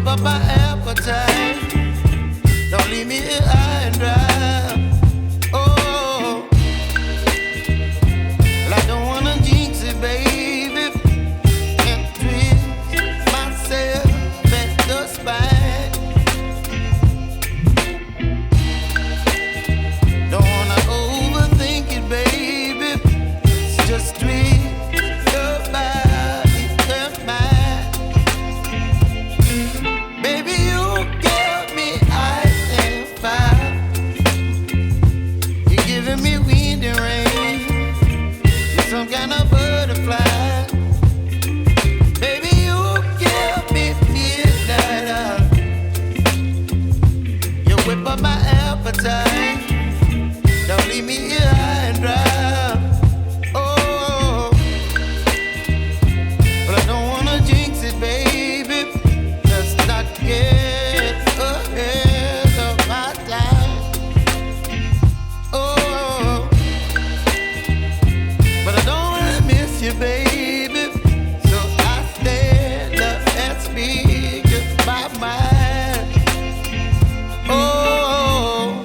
up my appetite. Don't leave me here high and dry. Oh, well, I don't wanna jinx it, baby, and twist myself at the spine. Don't wanna overthink it, baby. It's just twist your body and mine. Baby, you give me ice and fire. You're giving me wind and rain. You're some kind of butterfly. Baby, you give me midnight. You whip up my appetite. Don't leave me here high and dry. Oh, but I don't wanna jinx it, baby. Let's not get ahead of my time. Oh, but I don't wanna miss you, baby. So I stand up and speak just my mind. Oh.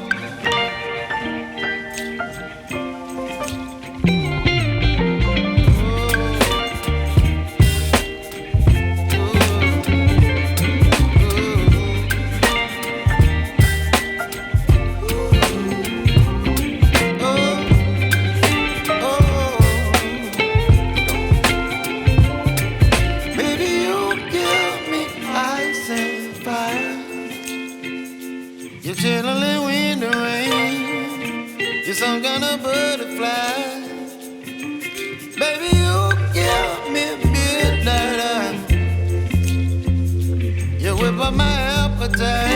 Baby, you give me ice and fire. You're chilling wind and rain. You're some kind of butterfly. Baby, you give me midnight. You whip up my appetite.